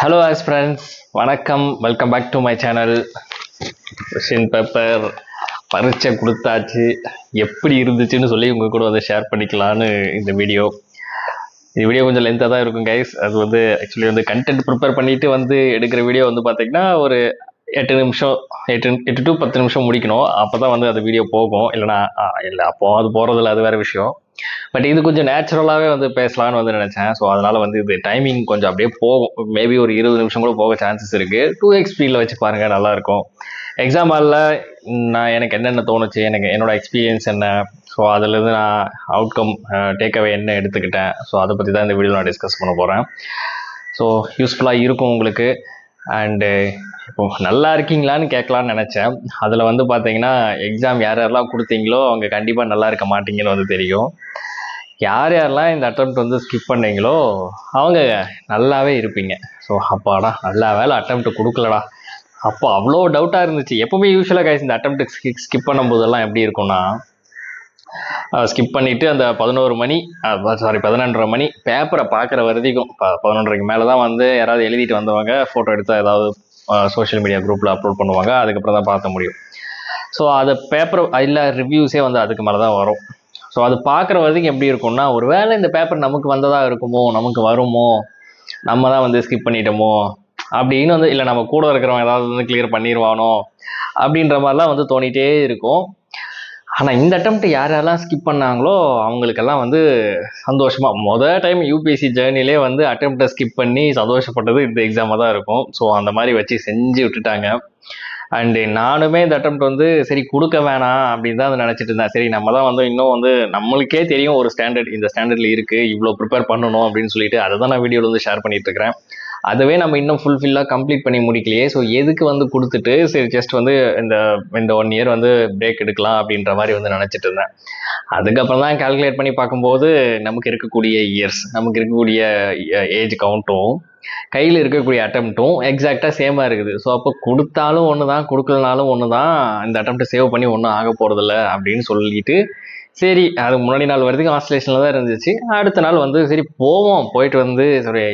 Hello ஆஸ் friends, வணக்கம். Welcome back to my channel. Question paper பரீட்சை கொடுத்தாச்சு. எப்படி இருந்துச்சுன்னு சொல்லி உங்கள் கூட வந்து ஷேர் பண்ணிக்கலான்னு இந்த வீடியோ கொஞ்சம் லென்த்தாக தான் இருக்கும் கைஸ். அது வந்து ஆக்சுவலி வந்து கண்டென்ட் ப்ரிப்பேர் பண்ணிட்டு வந்து எடுக்கிற வீடியோ வந்து பார்த்தீங்கன்னா ஒரு 8 நிமிஷம் 8 to 10 நிமிஷம் முடிக்கணும். அப்போ தான் வந்து அது வீடியோ போகும். இல்லைனா இல்லை அப்போ அது போகிறதில்ல, அது வேறு விஷயம். பட் இது கொஞ்சம் நேச்சுரலாகவே வந்து பேசலான்னு வந்து நினச்சேன். ஸோ அதனால் வந்து இது டைமிங் கொஞ்சம் அப்படியே போகும். மேபி ஒரு 20 நிமிஷம் கூட போக சான்சஸ் இருக்குது. 2x ஸ்பீடில் வச்சு பாருங்கள், நல்லாயிருக்கும். எக்ஸாம் ஹாலில் எனக்கு என்னென்ன தோணுச்சு, என்னோட எக்ஸ்பீரியன்ஸ் என்ன, ஸோ அதுலேருந்து நான் அவுட்கம் டேக்அவே என்ன எடுத்துக்கிட்டேன், ஸோ அதை பற்றி தான் இந்த வீடியோ நான் டிஸ்கஸ் பண்ண போகிறேன். ஸோ யூஸ்ஃபுல்லாக இருக்கும் உங்களுக்கு. அண்டு இப்போ நல்லா இருக்கீங்களான்னு கேட்கலான்னு நினச்சேன். அதில் வந்து பார்த்தீங்கன்னா எக்ஸாம் யாரெல்லாம் கொடுத்தீங்களோ அவங்க கண்டிப்பாக நல்லா இருக்க மாட்டீங்கன்னு வந்து தெரியும். யாரெல்லாம் இந்த அட்டெம்ப்ட் வந்து ஸ்கிப் பண்ணீங்களோ அவங்க நல்லாவே இருப்பீங்க. ஸோ அப்பாடா நல்லா வேலை அட்டெம்ப்ட் கொடுக்கலடா, அப்போ அவ்வளோ டவுட்டாக இருந்துச்சு. எப்போவுமே யூஸ்வலாக கைஸ் இந்த அட்டெம்ப்ட் ஸ்கிப் பண்ணும்போதெல்லாம் எப்படி இருக்கும்னா, ஸ்கிப் பண்ணிவிட்டு அந்த 11 மணி 11:30 மணி பேப்பரை பார்க்குற வரைக்கும் 11:30க்கு மேலே தான் வந்து யாராவது எழுதிட்டு வந்தவங்க ஃபோட்டோ எடுத்தால் ஏதாவது சோஷியல் மீடியா குரூப்பில் அப்லோட் பண்ணுவாங்க. அதுக்கப்புறம் தான் பார்க்க முடியும். ஸோ அது பேப்பர் இல்லை ரிவ்யூஸே வந்து அதுக்கு மேலே தான் வரும். ஸோ அது பார்க்குற வரைக்கும் எப்படி இருக்கும்னா, ஒரு வேளை இந்த பேப்பர் நமக்கு வந்ததாக இருக்குமோ, நமக்கு வருமோ, நம்ம தான் வந்து ஸ்கிப் பண்ணிட்டோமோ அப்படின்னு வந்து, இல்லை நம்ம கூட இருக்கிறவங்க ஏதாவது வந்து கிளியர் பண்ணிடுவானோ அப்படின்ற மாதிரிலாம் வந்து தோணிகிட்டே இருக்கும். ஆனால் இந்த அட்டெம்ப்ட் யாரெல்லாம் ஸ்கிப் பண்ணாங்களோ அவங்களுக்கெல்லாம் வந்து சந்தோஷமாக மொதல் டைம் யூபிஎஸ்சி ஜேர்னிலே வந்து அட்டெம்ப்டை ஸ்கிப் பண்ணி சந்தோஷப்பட்டது இந்த எக்ஸாமாக தான் இருக்கும். ஸோ அந்த மாதிரி வச்சு செஞ்சு விட்டுட்டாங்க. அண்டு நானுமே இந்த அட்டெம்ப்ட் வந்து சரி கொடுக்க வேணாம் அப்படின்னு தான் நினச்சிட்டு இருந்தேன். சரி நம்ம தான் வந்து இன்னும் வந்து நம்மளுக்கே தெரியும் ஒரு ஸ்டாண்டர்ட், இந்த ஸ்டாண்டர்டில் இருக்குது, இவ்வளோ ப்ரிப்பேர் பண்ணணும் அப்படின்னு சொல்லிட்டு அதை தான் நான் வீடியோவில் வந்து ஷேர் பண்ணிட்டு இருக்கிறேன். அதுவே நம்ம இன்னும் ஃபுல்ஃபில்லாக கம்ப்ளீட் பண்ணி முடிக்கலையே, ஸோ எதுக்கு வந்து கொடுத்துட்டு சரி ஜஸ்ட் வந்து இந்த 1 இயர் வந்து பிரேக் எடுக்கலாம் அப்படின்ற மாதிரி வந்து நினச்சிட்டு இருந்தேன். அதுக்கப்புறம் தான் கால்குலேட் பண்ணி பார்க்கும்போது நமக்கு இருக்கக்கூடிய இயர்ஸ், நமக்கு இருக்கக்கூடிய ஏஜ் கவுண்ட்டும் கையில் இருக்கக்கூடிய அட்டெம்ப்ட்டும் எக்ஸாக்டாக சேமாக இருக்குது. ஸோ அப்போ கொடுத்தாலும் ஒன்று தான், கொடுக்கலனாலும் ஒன்று தான், இந்த அட்டெம்ப்ட்டை சேவ் பண்ணி ஒன்றும் ஆக போகிறதில்ல அப்படின்னு சொல்லிட்டு சரி அதுக்கு முன்னாடி நாள் வரைக்கும் ஆஸ்திரேஷனில் தான் இருந்துச்சு. அடுத்த நாள் வந்து சரி போவோம், போயிட்டு வந்து சரி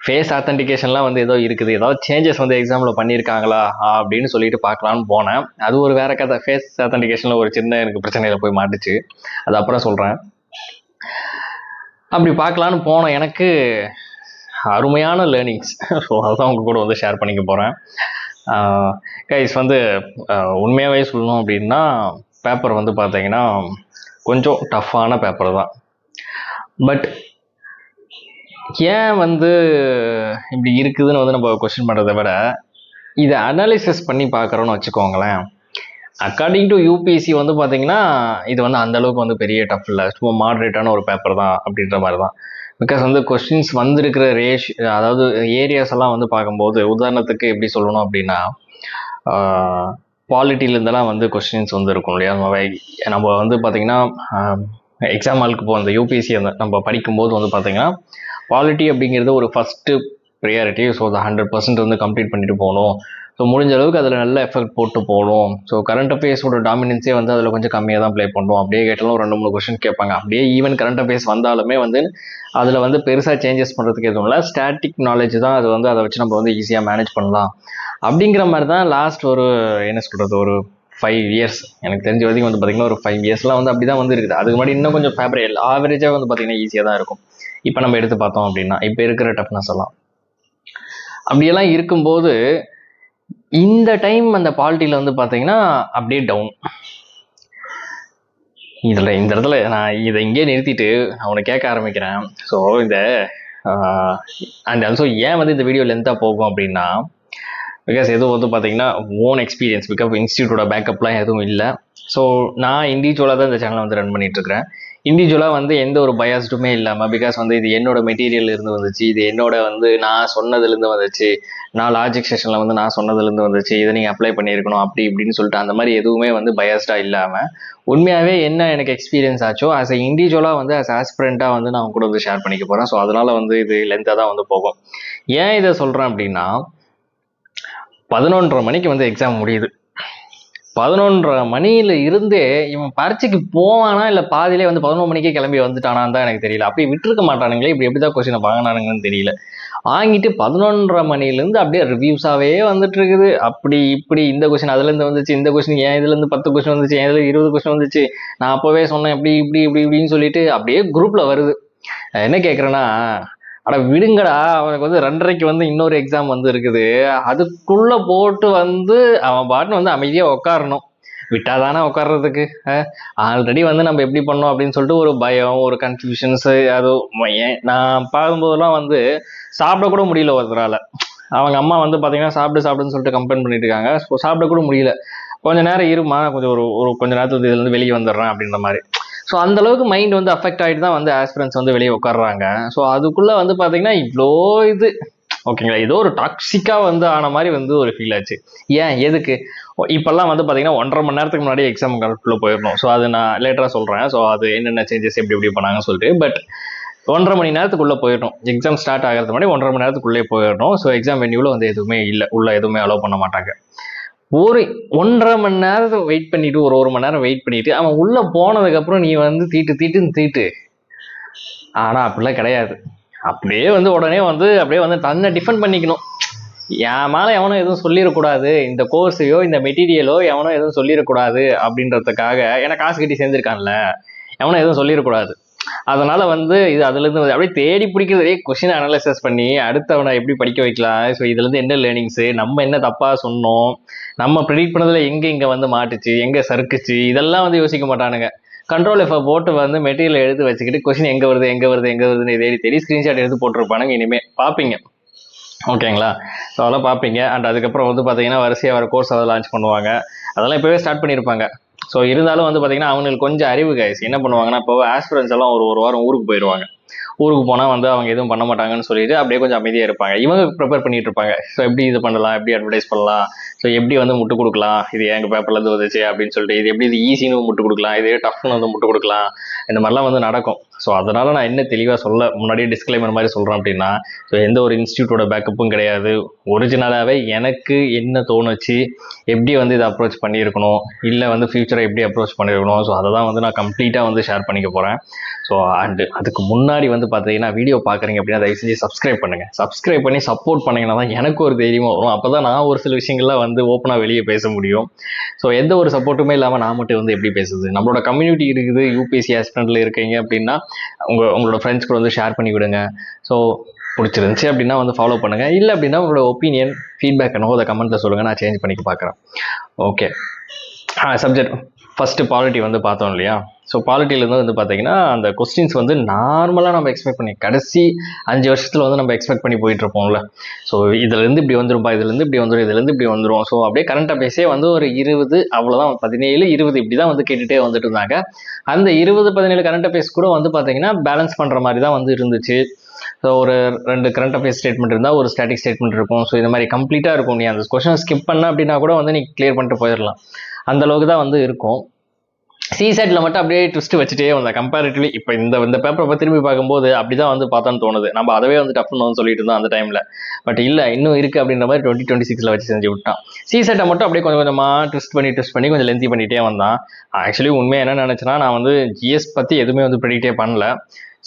ஃபேஸ் ஆத்தென்டிகேஷன்லாம் வந்து ஏதோ இருக்குது, ஏதாவது சேஞ்சஸ் வந்து எக்ஸாமில் பண்ணியிருக்காங்களா அப்படின்னு சொல்லிட்டு பார்க்கலான்னு போனேன். அது ஒரு வேற கதை. ஃபேஸ் ஆத்தென்டிகேஷனில் ஒரு சின்ன எனக்கு பிரச்சனையில் போய் மாட்டுச்சு, அது அப்புறம் சொல்கிறேன். அப்படி பார்க்கலான்னு போனோம். எனக்கு அருமையான லேர்னிங்ஸ். ஸோ அதுதான் உங்கள் கூட வந்து ஷேர் பண்ணிக்க போகிறேன். கைஸ் வந்து உண்மையாகவே சொல்லணும் அப்படின்னா பேப்பர் வந்து பார்த்தீங்கன்னா கொஞ்சம் டஃப்பான பேப்பர் தான். பட் ஏன் வந்து இப்படி இருக்குதுன்னு வந்து நம்ம கொஸ்டின் பண்ணுறதை விட இதை அனாலிசிஸ் பண்ணி பார்க்குறோன்னு வச்சுக்கோங்களேன். அக்கார்டிங் டு யூபிஎஸ்சி வந்து பார்த்தீங்கன்னா இது வந்து அந்தளவுக்கு வந்து பெரிய டஃப் இல்லை, சும்மா மாடரேட்டான ஒரு பேப்பர் தான் அப்படின்ற மாதிரி தான். பிகாஸ் வந்து கொஸ்டின்ஸ் வந்திருக்கிற அதாவது ஏரியாஸ் எல்லாம் வந்து பார்க்கும்போது, உதாரணத்துக்கு எப்படி சொல்லணும் அப்படின்னா பாலிட்டிலேருந்தெல்லாம் வந்து கொஸ்டின்ஸ் வந்து இருக்கும் இல்லையா. நம்ம வந்து பார்த்திங்கன்னா எக்ஸாம் ஹாலுக்கு போக அந்த யூபிஎஸ்சி நம்ம படிக்கும்போது வந்து பார்த்திங்கன்னா பாலிட்டி அப்படிங்கிறது ஒரு ஃபஸ்ட்டு ப்ரியாரிட்டி. ஸோ அதை 100% வந்து கம்ப்ளீட் பண்ணிட்டு போகணும். ஸோ முடிஞ்ச அளவுக்கு அதில் நல்ல எஃபெக்ட் போட்டு போகணும். ஸோ கரண்ட் அஃபேர்ஸோட டாமினன்ஸே வந்து அதில் கொஞ்சம் கம்மியாக தான் ப்ளே பண்ணுறோம். அப்படியே கேட்டாலும் 2-3 கொஸ்டின் கேட்பாங்க. அப்படியே ஈவன் கரண்ட் அஃபேர்ஸ் வந்தாலுமே வந்து அதில் வந்து பெருசாக சேஞ்சஸ் பண்ணுறதுக்கு எதுவும் இல்லை, ஸ்டாட்டிக் நாலேஜ் தான். அது வந்து அதை வச்சு நம்ம வந்து ஈஸியாக மேனேஜ் பண்ணலாம் அப்படிங்கிற மாதிரி தான் லாஸ்ட் ஒரு என்ன சொல்கிறது ஒரு 5 இயர்ஸ் எனக்கு தெரிஞ்ச வரைக்கும் வந்து பார்த்திங்கன்னா ஒரு 5 இயர்ஸ்லாம் வந்து அப்படி தான் வந்து இருக்குது. அதுக்கு முன்னாடி இன்னும் கொஞ்சம் ஃபேவரேட் ஆவரேஜாக வந்து பார்த்திங்கன்னா ஈஸியாக தான் இருக்கும். இப்போ நம்ம எடுத்து பார்த்தோம் அப்படின்னா இப்போ இருக்கிற டஃப்னஸ் எல்லாம் அப்படியெல்லாம் இருக்கும்போது இந்த டைம் அந்த பாலிட்டியில் வந்து பார்த்தீங்கன்னா அப்படியே டவுன். இந்த இடத்துல நான் இதை இங்கே நிறுத்திட்டு நான் உன்னை கேட்க ஆரம்பிக்கிறேன். ஸோ இந்த அண்ட் ஆல்சோ ஏன் வந்து இந்த வீடியோ லென்த்தாக போகும் அப்படின்னா, பிகாஸ் எதுவும் வந்து பார்த்தீங்கன்னா ஓன் எக்ஸ்பீரியன்ஸ், பிகாஸ் இன்ஸ்டியூட்டோட பேக்கப்லாம் எதுவும் இல்லை. ஸோ நான் இண்டிவிஜுவலாக தான் இந்த சேனலை வந்து ரன் பண்ணிகிட்ருக்கிறேன். இண்டிவிஜுவலாக வந்து எந்த ஒரு பயாஸ்டுமே இல்லாமல், பிகாஸ் வந்து இது என்னோட மெட்டீரியல் இருந்து வந்துச்சு, இது என்னோட வந்து நான் சொன்னதுலேருந்து வந்துச்சு, நான் லாஜிக் செஷனில் வந்து நான் சொன்னதுலேருந்து வந்துச்சு, இதை நீங்கள் அப்ளை பண்ணியிருக்கணும் அப்படி இப்படின்னு சொல்லிட்டு அந்த மாதிரி எதுவுமே வந்து பயாஸ்டாக இல்லாமல் உண்மையாகவே என்ன எனக்கு எக்ஸ்பீரியன்ஸ் ஆச்சோ ஆஸ் எ இண்டிவிஜுவலாக வந்து ஆஸ் ஆஸ்பிரண்ட்டாக வந்து நான் கூட வந்து ஷேர் பண்ணிக்க போகிறேன். ஸோ அதனால் வந்து இது லென்த்தாக தான் வந்து போகும். ஏன் இதை சொல்கிறேன் அப்படின்னா 11:30 மணிக்கு வந்து எக்ஸாம் முடியுது. 11:30 மணியில இருந்தே இவன் பரீட்சைக்கு போவானா இல்லை பாதியிலே வந்து 11 மணிக்கே கிளம்பி வந்துட்டானான்னு தான் எனக்கு தெரியல. அப்படி விட்டுருக்க மாட்டானுங்களே, இப்படி எப்படிதான் கொஸ்டினை வாங்கினானுங்கன்னு தெரியல. வாங்கிட்டு 11:30 மணிலேருந்து அப்படியே ரிவ்யூஸாகவே வந்துட்டு இருக்குது. அப்படி இப்படி இந்த கொஸ்டின் அதுலேருந்து வந்துச்சு, இந்த கொஸ்டின் ஏன் இதுலேருந்து 10 கொஸ்டின் வந்துச்சு, ஏன் இதில் 20 கொஸ்டின் வந்துச்சு, நான் அப்போவே சொன்னேன் இப்படி இப்படி இப்படி இப்படின்னு சொல்லிட்டு அப்படியே குரூப்பில் வருது. என்ன கேட்குறேன்னா, அட விடுங்கடா, அவனுக்கு வந்து 2:30க்கு வந்து இன்னொரு எக்ஸாம் வந்து இருக்குது, அதுக்குள்ளே போட்டு வந்து அவன் பாட்டுன்னு வந்து அமைதியாக உட்காரணும். விட்டாதானே உட்கார்றதுக்கு. ஆல்ரெடி வந்து நம்ம எப்படி பண்ணோம் அப்படின்னு சொல்லிட்டு ஒரு பயம், ஒரு கன்ஃபியூஷன்ஸ். அது நான் பார்க்கும்போதெல்லாம் வந்து சாப்பிட கூட முடியல ஒருத்தரால. அவங்க அம்மா வந்து பார்த்தீங்கன்னா சாப்பிடுன்னு சொல்லிட்டு கம்ப்ளைண்ட் பண்ணிட்டு இருக்காங்க. ஸோ சாப்பிட கூட முடியல. கொஞ்ச நேரம் இருமா, கொஞ்சம் ஒரு ஒரு கொஞ்ச நேரத்துல இதுலேருந்து வெளியே வந்துடுறேன் அப்படின்ற மாதிரி. ஸோ அந்த அளவுக்கு மைண்ட் வந்து அஃபெக்ட் ஆகிட்டு தான் வந்து ஆஸ்பிரன்ஸ் வந்து வெளியே உட்காடுறாங்க. ஸோ அதுக்குள்ளே வந்து பார்த்தீங்கன்னா இவ்வளோ இது ஓகேங்களா, ஏதோ ஒரு டாக்ஸிக்காக வந்து ஆன மாதிரி வந்து ஒரு ஃபீல் ஆச்சு. ஏன் எதுக்கு இப்போல்லாம் வந்து பார்த்தீங்கன்னா 1.5 மணி நேரத்துக்கு முன்னாடி எக்ஸாம் காலக்குள்ளே போயிடணும். ஸோ அது நான் லேட்டராக சொல்கிறேன். ஸோ அது என்னென்ன சேஞ்சஸ் எப்படி எப்படி பண்ணாங்கன்னு சொல்லிட்டு. பட் 1.5 மணி நேரத்துக்குள்ளே போயிடணும். எக்ஸாம் ஸ்டார்ட் ஆகிறது முன்னாடி 1.5 மணி நேரத்துக்குள்ளே போயிடணும். ஸோ எக்ஸாம் வென்யூவில் வந்து எதுவுமே இல்லை, உள்ள எதுவுமே அலோவ் பண்ண மாட்டாங்க. ஒரு 1.5 மணி நேரத்துக்கு வெயிட் பண்ணிட்டு ஒரு மணி நேரம் வெயிட் பண்ணிட்டு அவன் உள்ளே போனதுக்கப்புறம் நீ வந்து தீட்டு. ஆனால் அப்படிலாம் கிடையாது. அப்படியே வந்து உடனே வந்து அப்படியே வந்து தன்னை டிஃபெண்ட் பண்ணிக்கணும். என் மேலே எவனும் எதுவும் சொல்லிடக்கூடாது, இந்த கோர்ஸையோ இந்த மெட்டீரியலோ எவனும் எதுவும் சொல்லிடக்கூடாது அப்படின்றதுக்காக, ஏன்னா காசு கட்டி சேர்ந்துருக்கான்ல, எவனும் எதுவும் சொல்லிடக்கூடாது. அதனால வந்து இது அதுலேருந்து அப்படியே தேடி பிடிக்கிறதே கொஸ்டின் அனலைசஸ் பண்ணி அடுத்தவனை எப்படி படிக்க வைக்கலாம். ஸோ இதுலேருந்து என்ன லேர்னிங்ஸு, நம்ம என்ன தப்பாக சொன்னோம், நம்ம ப்ரெடிக்ட் பண்ணதில் எங்கே வந்து மாட்டுச்சு, எங்கே சறுக்குச்சு, இதெல்லாம் வந்து யோசிக்க மாட்டானுங்க. கண்ட்ரோல் எஃப் போட்டு வந்து மெட்டீரியல் எடுத்து வச்சுக்கிட்டு கொஸ்டின் எங்கே வருதுன்னு தேடி ஸ்க்ரீன்ஷாட் எடுத்து போட்டிருப்பானுங்க. இனிமேல் பார்ப்பீங்க. ஓகேங்களா, ஸோ அதெல்லாம் பார்ப்பீங்க. அண்ட் அதுக்கப்புறம் வந்து பார்த்தீங்கன்னா வரிசையாக வர கோர்ஸ் அதை லான்ச் பண்ணுவாங்க. அதெல்லாம் இப்போவே ஸ்டார்ட் பண்ணியிருப்பாங்க. ஸோ இருந்தாலும் வந்து பார்த்தீங்கன்னா அவங்களுக்கு கொஞ்சம் அறிவு கைஸ் என்ன பண்ணுவாங்கன்னா, இப்போ ஆஸ்பிரன்ஸ் எல்லாம் ஒரு வாரம் ஊருக்கு போயிடுவாங்க. ஊருக்கு போனால் வந்து அவங்க எதுவும் பண்ண மாட்டாங்கன்னு சொல்லிட்டு அப்படியே கொஞ்சம் அமைதியாக இருப்பாங்க. இவங்க ப்ரிப்பேர் பண்ணிட்டு இருப்பாங்க. ஸோ எப்படி இது பண்ணலாம், எப்படி அட்வர்டைஸ் பண்ணலாம், ஸோ எப்படி வந்து முட்டு கொடுக்கலாம், இது எங்கள் பேப்பர்லேருந்து வந்துச்சு அப்படின்னு சொல்லிட்டு, இது எப்படி இது ஈஸின்னு முட்டு கொடுக்கலாம், இது டஃப்னு வந்து முட்டு கொடுக்கலாம், இந்த மாதிரிலாம் வந்து நடக்கும். ஸோ அதனால் நான் என்ன தெளிவாக முன்னாடியே டிஸ்க்ளைமர் மாதிரி சொல்கிறேன் அப்படின்னா, ஸோ எந்த ஒரு இன்ஸ்டியூட்டோட பேக்கப்பும் கிடையாது. ஒரிஜினலாகவே எனக்கு என்ன தோணுச்சு, எப்படி வந்து இதை அப்ரோச் பண்ணியிருக்கணும், இல்லை வந்து ஃப்யூச்சரை எப்படி அப்ரோச் பண்ணியிருக்கணும், ஸோ அதை தான் வந்து நான் கம்ப்ளீட்டாக வந்து ஷேர் பண்ணிக்க போகிறேன். ஸோ அண்டு அதுக்கு முன்னாடி வந்து பார்த்தீங்கன்னா வீடியோ பார்க்குறீங்க அப்படின்னா தயவு செஞ்சு சப்ஸ்கிரைப் பண்ணுங்கள். சப்ஸ்கிரைப் பண்ணி சப்போர்ட் பண்ணிங்கன்னா தான் எனக்கு ஒரு தைரியமாக வரும். அப்போ தான் நான் ஒரு சில விஷயங்கள்லாம் வந்து ஓப்பனாக வெளியே பேச முடியும். ஸோ எந்த ஒரு சப்போர்ட்டுமே இல்லாமல் நான் மட்டும் வந்து எப்படி பேசுது. நம்மளோட கம்யூனிட்டி இருக்குது, யூபிஎஸ்சி ஆஸ்பிரண்ட்டில் இருக்கீங்க அப்படின்னா உங்களோட ஃப்ரெண்ட்ஸ் கூட வந்து ஷேர் பண்ணி விடுங்க. ஸோ பிடிச்சிருந்துச்சி அப்படின்னா வந்து ஃபாலோ பண்ணுங்கள். இல்லை அப்படின்னா உங்களோட ஒப்பீனியன் ஃபீட்பேக் என்னவோ அதை கமெண்ட்டில் சொல்லுங்கள், நான் சேஞ்ச் பண்ணிக்க பார்க்குறேன். ஓகே, சப்ஜெக்ட் ஃபஸ்ட்டு பாலிட்டி வந்து பார்த்தோம் இல்லையா. ஸோ பாலிட்டியிலேருந்து வந்து பார்த்தீங்கன்னா அந்த கொஸ்டின்ஸ் வந்து நார்மலாக நம்ம எக்ஸ்பெக்ட் பண்ணி கடைசி 5 வருஷத்தில் வந்து நம்ம எக்ஸ்பெக்ட் பண்ணி போயிட்டுருப்போம்ல. ஸோ இதுலேருந்து இப்படி வந்துரும்பா, இதுலேருந்து இப்படி வந்துடும். ஸோ அப்படியே கரண்ட் அஃபேர்ஸே வந்து ஒரு 20 அவ்வளோதான், 17, 20 இப்படி தான் வந்து கேட்டுகிட்டே வந்துட்டு இருந்தாங்க. அந்த 20, 17 கரண்ட் அஃபேர்ஸ் கூட வந்து பார்த்தீங்கன்னா பேலன்ஸ் பண்ணுற மாதிரி தான் வந்து இருந்துச்சு. ஸோ ஒரு 2 கரண்ட் அஃபேர்ஸ் ஸ்டேட்மெண்ட் இருந்தால் ஒரு ஸ்டாட்டிக் ஸ்டேட்மெண்ட் இருக்கும். ஸோ இந்த மாதிரி கம்ப்ளீட்டாக இருக்கும். நீ அந்த கொஸ்டின் ஸ்கிப் பண்ண அப்படின்னா கூட வந்து நீ கிளியர் பண்ணிட்டு போயிடலாம். அந்த அளவுக்கு தான் வந்து இருக்கும். சிசெட்டில் மட்டும் அப்படியே ட்விஸ்ட் வச்சுட்டே வந்தேன் கம்பேரிட்டிவ்லி. இப்போ இந்த பேப்பரை திரும்பி பார்க்கும்போது அப்படி தான் வந்து பார்த்தான்னு தோணுது. நம்ம அதவே வந்து டஃப்னு வந்து சொல்லிட்டு இருந்தோம் அந்த டைமில். பட் இல்லை, இன்னும் இருக்குது அப்படின்ற மாதிரி 2026 வச்சு செஞ்சு விட்டான். சிசெட்டை மட்டும் அப்படியே கொஞ்சம் கொஞ்சமாக ட்விஸ்ட் பண்ணி கொஞ்சம் லென்த்தி பண்ணிகிட்டே வந்தான். ஆக்சுவலி உண்மையாக என்ன நினச்சேன்னா, நான் வந்து ஜிஎஸ் பற்றி எதுவுமே வந்து ப்ரெடிக்டே பண்ணல.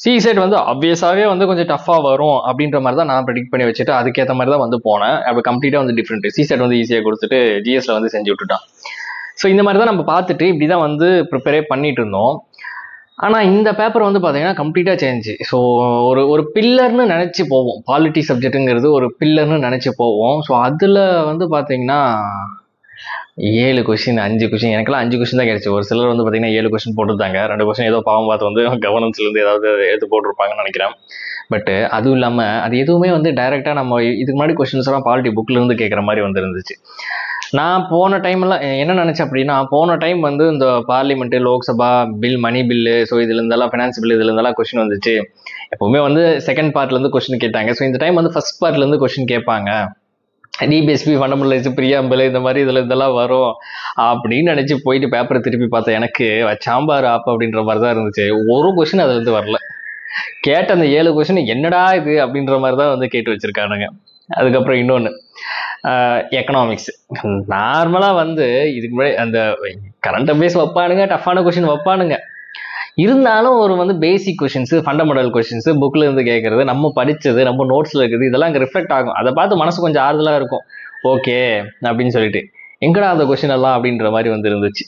சிசெட் வந்து ஆப்வியஸாகவே வந்து கொஞ்சம் டஃப்பாக வரும் அப்படின்ற மாதிரி தான் நான் ப்ரெடிக்ட் பண்ணி வச்சுட்டு அதுக்கேற்ற மாதிரி தான் வந்து போனேன். அப்போ கம்ப்ளீட்டாக வந்து டிஃப்ரெண்ட். சிசெட் வந்து ஈஸியாக கொடுத்துட்டு ஜிஎஸ்ல வந்து செஞ்சு விட்டுட்டான். ஸோ இந்த மாதிரி தான் நம்ம பார்த்துட்டு இப்படி தான் வந்து ப்ரிப்பேரே பண்ணிட்டு இருந்தோம். ஆனால் இந்த பேப்பர் வந்து பார்த்தீங்கன்னா கம்ப்ளீட்டாக சேஞ்சு. ஸோ ஒரு பில்லர்னு நினச்சி போவோம். பாலிட்டி சப்ஜெக்ட்டுங்கிறது ஒரு பில்லர்னு நினச்சி போவோம். ஸோ அதில் வந்து பார்த்தீங்கன்னா 7 கொஷின் 5 கொஷின், எனக்கெல்லாம் 5 கொஷின் தான் கிடைச்சி. ஒரு சிலர் வந்து பார்த்தீங்கன்னா 7 கொஷின் போட்டுருந்தாங்க. 2 கொஷின் ஏதோ பாவம் பார்த்து வந்து கவர்னன்ஸ்லேருந்து ஏதாவது எடுத்து போட்டிருப்பாங்கன்னு நினைக்கிறேன். பட் அதுவும் இல்லாமல் அது எதுவுமே வந்து டைரெக்டாக நம்ம இதுக்கு முன்னாடி கொஷின்ஸ் எல்லாம் பாலிட்டி புக்கிலேருந்து கேட்குற மாதிரி வந்துருந்துச்சு. நான் போன டைம்லாம் என்ன நினச்சேன் அப்படின்னா, போன டைம் வந்து இந்த parliament, Lok Sabha bill, money bill, so இதுலேருந்தெல்லாம் ஃபினான்ஸ் பில் இதுலேருந்தெல்லாம் கொஷின் வந்துச்சு. எப்போவுமே வந்து செகண்ட் பார்ட்லேருந்து கொஷின் கேட்டாங்க. ஸோ இந்த டைம் வந்து ஃபர்ஸ்ட் பார்ட்லேருந்து கொஷின் கேட்பாங்க. டிபிஎஸ்பி, ஃபண்டமெண்டல்ஸ், பிரியாம்பிள், இந்த மாதிரி இதெல்லாம் வரும் அப்படின்னு நினச்சி போயிட்டு பேப்பரை திருப்பி பார்த்தேன். எனக்கு சாம்பார் ஆப் அப்படின்ற மாதிரி தான் இருந்துச்சு. ஒரு கொஷின் அதுலேருந்து வரல. கேட்ட அந்த 7 கொஷின் என்னடா இது அப்படின்ற மாதிரி தான் வந்து கேட்டு வச்சுருக்கானுங்க. அதுக்கப்புறம் இன்னொன்று எக்கனாமிக்ஸ். நார்மலாக வந்து இதுக்கு முன்னாடி அந்த கரண்ட் அஃபேர்ஸ் வைப்பானுங்க, டஃப்பான கொஷின் வைப்பானுங்க. இருந்தாலும் ஒரு வந்து பேசிக் கொஷின்ஸ், ஃபண்டமெண்டல் கொஷின்ஸ் புக்ல இருந்து கேட்கறது, நம்ம படிச்சது, நம்ம நோட்ஸ்ல இருக்குது, இதெல்லாம் அங்கே ரிஃப்ளெக்ட் ஆகும். அதை பார்த்து மனசு கொஞ்சம் ஆறுதலா இருக்கும். ஓகே அப்படின்னு சொல்லிட்டு எங்கடா அந்த கொஷின் எல்லாம் அப்படின்ற மாதிரி வந்து இருந்துச்சு.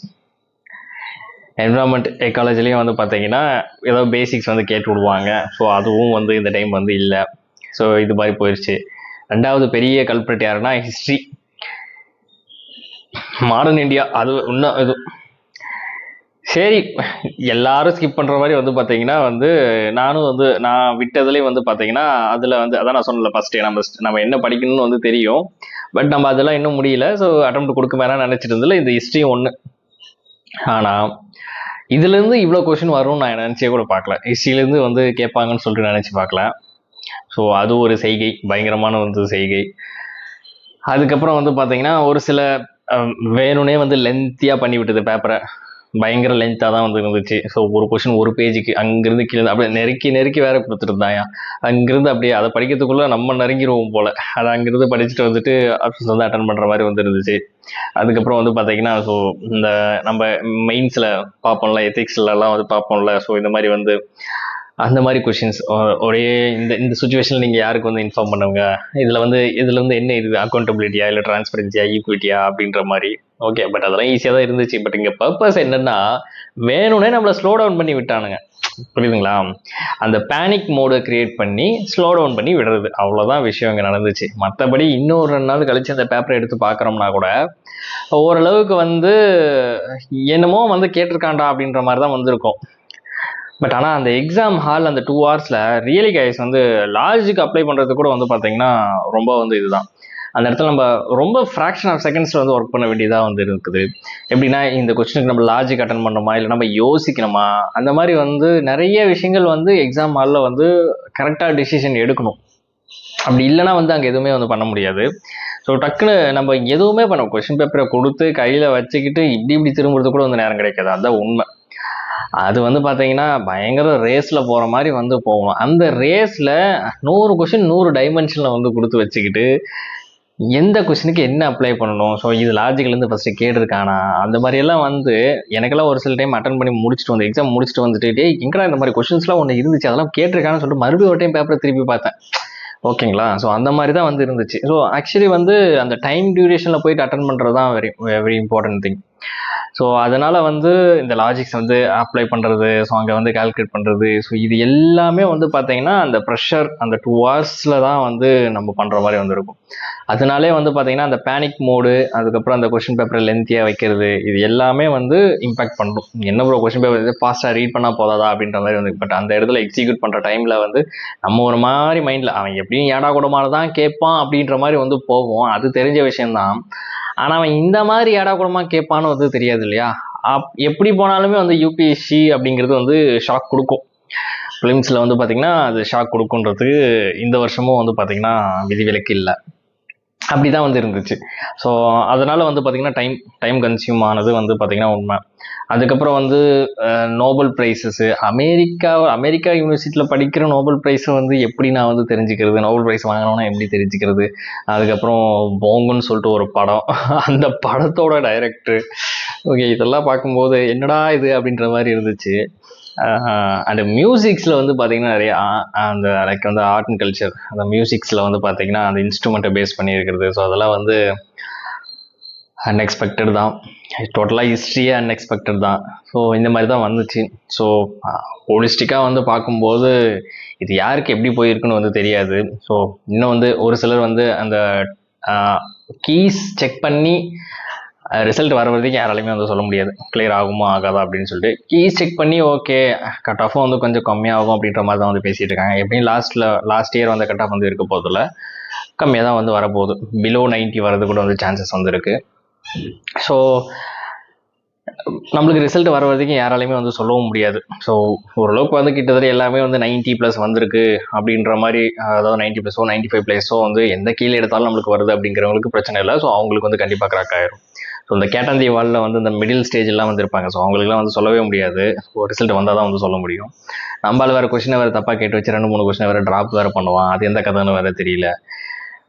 என்விரான்மெண்ட் எக்காலஜிலையும் வந்து பார்த்தீங்கன்னா ஏதோ பேசிக்ஸ் வந்து கேட்டு விடுவாங்க. ஸோ அதுவும் வந்து இந்த டைம் வந்து இல்லை. ஸோ இது மாதிரி போயிடுச்சு. ரெண்டாவது பெரிய கல்பிரட் யாருன்னா ஹிஸ்ட்ரி, மாடர்ன் இந்தியா. அது இன்னும் இது சரி, எல்லாரும் ஸ்கிப் பண்ணுற மாதிரி வந்து பார்த்தீங்கன்னா வந்து நானும் வந்து நான் விட்டதுலேயே வந்து பார்த்தீங்கன்னா அதில் வந்து அதான் நான் சொன்னல ஃபஸ்ட்டு நம்ம என்ன படிக்கணும்னு வந்து தெரியும். பட் நம்ம அதெல்லாம் இன்னும் முடியல. ஸோ அட்டெம்ப்ட் கொடுக்க வேணாம்னு நினச்சிட்டு இருந்ததில்ல. இந்த ஹிஸ்ட்ரியும் ஒன்று. ஆனால் இதுலேருந்து இவ்வளோ கொஷின் வரும்னு நான் நினச்சே கூட பார்க்கல. ஹிஸ்ட்ரியிலேருந்து வந்து கேட்பாங்கன்னு சொல்லிட்டு நினச்சி பார்க்கல. ஸோ அது ஒரு செய்கை, பயங்கரமான வந்து செய்கை. அதுக்கப்புறம் வந்து பார்த்தீங்கன்னா ஒரு சில வேணும்னே வந்து லென்த்தியாக பண்ணி விட்டது பேப்பரை. பயங்கர லென்த்தாக தான் வந்து இருந்துச்சு. ஸோ ஒரு கொஷின் ஒரு பேஜுக்கு அங்கேருந்து கீழே அப்படியே நெருக்கி வேற கொடுத்துருந்தாயா. அங்கேருந்து அப்படியே அதை படிக்கிறதுக்குள்ளே நம்ம நெருங்கிடுவோம் போல். அதை அங்கேருந்து படிச்சுட்டு வந்துட்டு ஆப்ஷன்ஸ் வந்து அட்டன் பண்ணுற மாதிரி வந்து இருந்துச்சு. அதுக்கப்புறம் வந்து பார்த்தீங்கன்னா ஸோ இந்த நம்ம மெயின்ஸில் பார்ப்போம்ல, எத்திக்ஸ்லலாம் வந்து பார்ப்போம்ல. ஸோ இந்த மாதிரி வந்து அந்த மாதிரி கொஷின்ஸ் ஒரே இந்த சுச்சுவேஷனில் நீங்கள் யாருக்கு வந்து இன்ஃபார்ம் பண்ணுங்க, இதில் வந்து என்ன இது அக்கௌண்டபிலிட்டியா இல்லை டிரான்ஸ்பரன்சியா ஈக்குவிட்டியா அப்படின்ற மாதிரி. ஓகே, பட் அதெல்லாம் ஈஸியாக தான் இருந்துச்சு. பட் இங்கே பர்பஸ் என்னன்னா வேணும்னே நம்மளை ஸ்லோ டவுன் பண்ணி விட்டானுங்க. புரியுதுங்களா? அந்த பேனிக் மோடை கிரியேட் பண்ணி ஸ்லோ டவுன் பண்ணி விடுறது, அவ்வளோதான் விஷயம் இங்கே நடந்துச்சு. மற்றபடி இன்னொரு 2 நாள் கழிச்சு அந்த பேப்பரை எடுத்து பார்க்குறோம்னா கூட ஓரளவுக்கு வந்து என்னமோ வந்து கேட்டிருக்காண்டா அப்படின்ற மாதிரி தான் வந்திருக்கும். பட் ஆனால் அந்த எக்ஸாம் ஹால் அந்த 2 hours ரியலி கைஸ் வந்து லாஜிக் அப்ளை பண்ணுறது கூட வந்து பார்த்தீங்கன்னா ரொம்ப வந்து இதுதான். அந்த இடத்துல நம்ம ரொம்ப ஃப்ராக்ஷன் ஆஃப் செகண்ட்ஸில் வந்து ஒர்க் பண்ண வேண்டியதாக வந்து இருக்குது. எப்படின்னா இந்த கொஸ்டினுக்கு நம்ம லாஜிக் அட்டன் பண்ணணுமா இல்லை நம்ம யோசிக்கணுமா, அந்த மாதிரி வந்து நிறைய விஷயங்கள் வந்து எக்ஸாம் ஹாலில் வந்து கரெக்டாக டிசிஷன் எடுக்கணும். அப்படி இல்லைனா வந்து அங்கே எதுவுமே வந்து பண்ண முடியாது. ஸோ டக்குன்னு நம்ம எதுவுமே பண்ண கொஸ்டின் பேப்பரை கொடுத்து கையில் வச்சுக்கிட்டு இப்படி திரும்புறது கூட வந்து நேரம் கிடைக்காது. அதுதான் உண்மை. அது வந்து பார்த்தீங்கன்னா பயங்கர ரேஸில் போகிற மாதிரி வந்து போகணும். அந்த ரேஸில் 100 கொஷின் 100 டைமென்ஷனில் வந்து கொடுத்து வச்சுக்கிட்டு எந்த கொஷினுக்கு என்ன அப்ளை பண்ணணும், ஸோ இது லாஜிக்லேருந்து ஃபஸ்ட்டு கேட்டிருக்கானா, அந்த மாதிரியெல்லாம் வந்து எனக்கெல்லாம் ஒரு சில டைம் அட்டன் பண்ணி முடிச்சுட்டு வந்து எக்ஸாம் முடிச்சுட்டு வந்துட்டு எங்கடா இந்த மாதிரி கொஷின்ஸ்லாம் ஒன்று இருந்துச்சு அதெல்லாம் கேட்டிருக்கான்னு சொல்லிட்டு மறுபடியும் ஒரு டைம் பேப்பரை திருப்பி பார்த்தேன். ஓகேங்களா? ஸோ அந்த மாதிரி தான் வந்து இருந்துச்சு. ஸோ ஆக்சுவலி வந்து அந்த டைம் டியூரேஷனில் போயிட்டு அட்டன் பண்ணுறது தான் வெரி இம்பார்ட்டன்ட் திங். ஸோ அதனால் வந்து இந்த லாஜிக்ஸ் வந்து அப்ளை பண்ணுறது, ஸோ அங்கே வந்து கால்குலேட் பண்ணுறது, ஸோ இது எல்லாமே வந்து பார்த்தீங்கன்னா அந்த ப்ரெஷர் அந்த 2 hours தான் வந்து நம்ம பண்ணுற மாதிரி வந்து இருக்கும். அதனாலே வந்து பார்த்தீங்கன்னா அந்த பேனிக் மோடு, அதுக்கப்புறம் அந்த கொஷின் பேப்பரை லென்த்தியாக வைக்கிறது, இது எல்லாமே வந்து இம்பாக்ட் பண்ணும். என்ன ப்ரோ கொஷின் பேப்பர் ஃபாஸ்ட்டாக ரீட் பண்ணால் போதாதா அப்படின்ற மாதிரி வந்து. பட் அந்த இடத்துல எக்ஸிக்யூட் பண்ணுற டைமில் வந்து நம்ம ஒரு மாதிரி மைண்டில் அவன் எப்படியும் ஏடா கூடமாக தான் கேட்பான் அப்படின்ற மாதிரி வந்து போவோம். அது தெரிஞ்ச விஷயம்தான். ஆனால் அவன் இந்த மாதிரி ஏடா கூடமாக கேட்பான்னு வந்து தெரியாது இல்லையா? எப்படி போனாலுமே வந்து யூபிஎஸ்சி அப்படிங்கிறது வந்து ஷாக் கொடுக்கும். ஃபிலிம்ஸில் வந்து பார்த்திங்கன்னா அது ஷாக் கொடுக்குன்றதுக்கு இந்த வருஷமும் வந்து பார்த்திங்கன்னா விதிவிலக்கு இல்லை. அப்படி தான் வந்து இருந்துச்சு. ஸோ அதனால் வந்து பார்த்திங்கன்னா டைம் கன்சியூம் ஆனது வந்து பார்த்திங்கன்னா உண்மை. அதுக்கப்புறம் வந்து நோபல் ப்ரைஸஸ்ஸு அமெரிக்கா யூனிவர்சிட்டியில் படிக்கிற நோபல் ப்ரைஸை வந்து எப்படி நான் வந்து தெரிஞ்சுக்கிறது, நோபல் ப்ரைஸ் வாங்கினோன்னா எப்படி தெரிஞ்சுக்கிறது. அதுக்கப்புறம் போங்குன்னு சொல்லிட்டு ஒரு படம், அந்த படத்தோட டைரக்டர், ஓகே இதெல்லாம் பார்க்கும்போது என்னடா இது அப்படின்ற மாதிரி இருந்துச்சு. அண்ட் மியூசிக்ஸில் வந்து பார்த்திங்கன்னா நிறைய அந்த லைக் வந்து ஆர்ட் அண்ட் கல்ச்சர், அந்த மியூசிக்ஸில் வந்து பார்த்திங்கன்னா அந்த இன்ஸ்ட்ருமெண்ட்டை பேஸ் பண்ணி இருக்கிறது. ஸோ அதெல்லாம் வந்து அன்எக்ஸ்பெக்டட் தான். டோட்டலாக ஹிஸ்ட்ரியே அன்எக்ஸ்பெக்டட் தான். ஸோ இந்த மாதிரி தான் வந்துச்சு. ஸோ ஹோலிஸ்டிக்காக வந்து பார்க்கும்போது இது யாருக்கு எப்படி போயிருக்குன்னு வந்து தெரியாது. ஸோ இன்னும் வந்து ஒரு சிலர் வந்து அந்த கீஸ் செக் பண்ணி ரிசல்ட் வர வரைக்கும் யாராலையுமே வந்து சொல்ல முடியாது கிளியர் ஆகுமா ஆகாதா அப்படின்னு சொல்லிட்டு. கீஸ் செக் பண்ணி ஓகே கட் ஆஃபும் வந்து கொஞ்சம் கம்மியாகும் அப்படின்ற மாதிரி தான் வந்து பேசிகிட்டு இருக்காங்க. எப்படியும் லாஸ்ட் இயர் வந்து கட் ஆஃப் வந்து இருக்க போதில்ல, கம்மியாக தான் வந்து வரப்போகுது. பிலோ 90 வரது கூட வந்து சான்சஸ் வந்து இருக்குது. ஸோ நம்மளுக்கு ரிசல்ட் வர வரைக்கும் யாராலையுமே வந்து சொல்லவும் முடியாது. ஸோ ஓரளவுக்கு வந்து கிட்டத்தட்ட எல்லாமே வந்து 90+ வந்திருக்கு அப்படின்ற மாதிரி, அதாவது 90+ஓ 95+ஓ வந்து எந்த கீழே எடுத்தாலும் நம்மளுக்கு வருது அப்படிங்கிறவங்களுக்கு பிரச்சனை இல்லை. ஸோ அவங்களுக்கு வந்து கண்டிப்பாக கிராக் ஆயிரும். ஸோ இந்த கேட்டந்தி வாலில் வந்து இந்த மிடில் ஸ்டேஜெல்லாம் வந்து இருப்பாங்க. ஸோ அவங்களுக்குலாம் வந்து சொல்லவே முடியாது. ஸோ ரிசல்ட் வந்தால் தான் வந்து சொல்ல முடியும். நம்மளால் வேறு கொஷினை வேறு தப்பாக கேட்டு வச்சு 2-3 கொஷினை வேறு ட்ராப் வேறு பண்ணுவான். அது எந்த கதைன்னு வேறு தெரியல.